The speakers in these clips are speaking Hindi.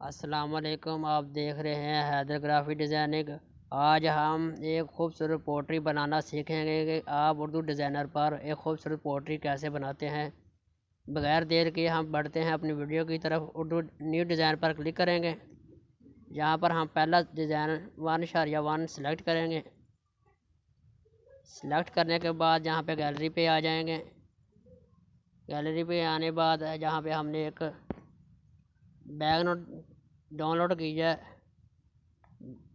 अस्सलामुअलैकुम। आप देख रहे हैं हैदर ग्राफिक डिज़ाइनिंग। आज हम एक खूबसूरत पोट्री बनाना सीखेंगे कि आप उर्दू डिज़ाइनर पर एक खूबसूरत पोट्री कैसे बनाते हैं। बगैर देर के हम बढ़ते हैं अपनी वीडियो की तरफ। उर्दू न्यू डिज़ाइन पर क्लिक करेंगे। यहाँ पर हम पहला डिज़ाइन 1.1 सेलेक्ट करेंगे। सेलेक्ट करने के बाद यहाँ पे गैलरी पे आ जाएंगे। गैलरी पे आने बाद जहाँ पे हमने एक बैकग्राउंड डाउनलोड कीजिए।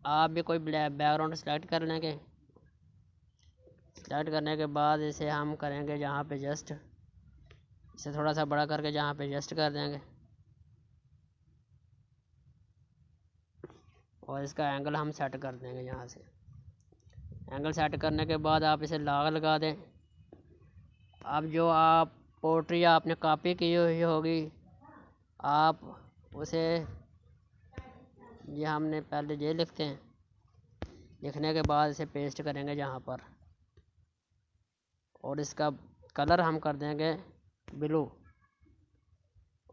आप भी कोई बैकग्राउंड सेलेक्ट कर लेंगे। सेलेक्ट करने के बाद इसे हम करेंगे जहाँ पे जस्ट, इसे थोड़ा सा बड़ा करके जहाँ पे जस्ट कर देंगे और इसका एंगल हम सेट कर देंगे। यहाँ से एंगल सेट करने के बाद आप इसे लॉक लगा दें। अब जो आप पोट्री आपने कॉपी की हुई होगी, आप उसे ये हमने पहले ये लिखते हैं, लिखने के बाद इसे पेस्ट करेंगे यहाँ पर और इसका कलर हम कर देंगे ब्लू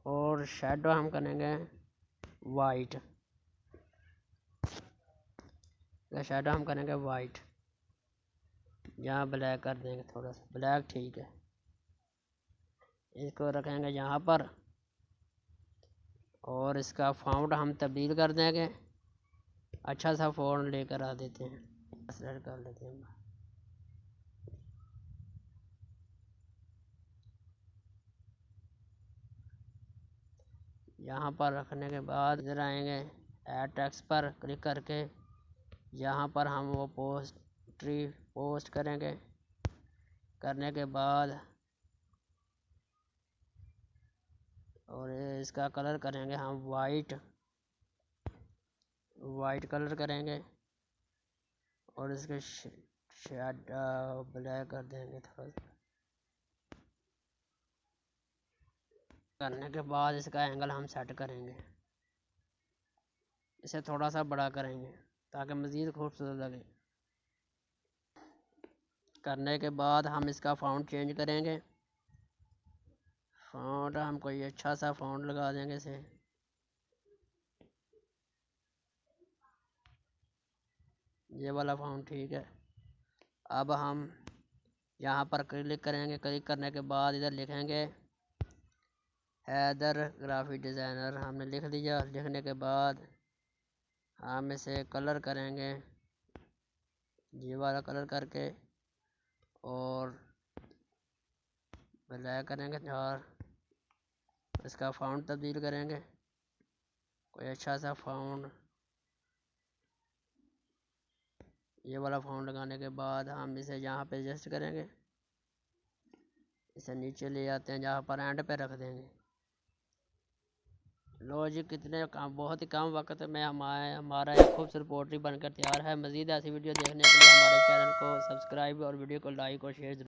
और शेडो हम करेंगे वाइट। शेडो हम करेंगे वाइट, यहाँ ब्लैक कर देंगे, थोड़ा सा ब्लैक, ठीक है। इसको रखेंगे यहाँ पर और इसका फ़ॉन्ट हम तब्दील कर देंगे। अच्छा सा फ़ॉन्ट लेकर आ देते हैं, सेलेक्ट कर लेते हैं। यहाँ पर रखने के बाद इधर आएंगे, ऐड टेक्स्ट पर क्लिक करके यहाँ पर हम वो पोस्ट्री पोस्ट करेंगे। करने के बाद और इसका कलर करेंगे हम वाइट कलर करेंगे और इसके शेड ब्लैक कर देंगे थोड़ा सा। करने के बाद इसका एंगल हम सेट करेंगे, इसे थोड़ा सा बड़ा करेंगे ताकि मज़ीद खूबसूरत लगे। करने के बाद हम इसका फ़ॉन्ट चेंज करेंगे। फ़ॉन्ट हम कोई अच्छा सा फ़ॉन्ट लगा देंगे इसे, ये वाला फ़ॉन्ट ठीक है। अब हम यहाँ पर क्लिक करेंगे। क्लिक करने के बाद इधर लिखेंगे हैदर ग्राफिक डिज़ाइनर, हमने लिख दिया। लिखने के बाद हम इसे कलर करेंगे, ये वाला कलर करके और ब्लैक करेंगे और इसका फ़ॉन्ट तब्दील करेंगे, कोई अच्छा सा फ़ॉन्ट। ये वाला फ़ॉन्ट लगाने के बाद हम इसे यहाँ पे एडजस्ट करेंगे, इसे नीचे ले आते हैं, जहाँ पर एंड पे रख देंगे। लो जी, कितने काम, बहुत ही कम वक्त में हमारा एक खूबसूरत पोट्री बनकर तैयार है। मज़ीद ऐसी वीडियो देखने के लिए हमारे चैनल को सब्सक्राइब और वीडियो को लाइक और शेयर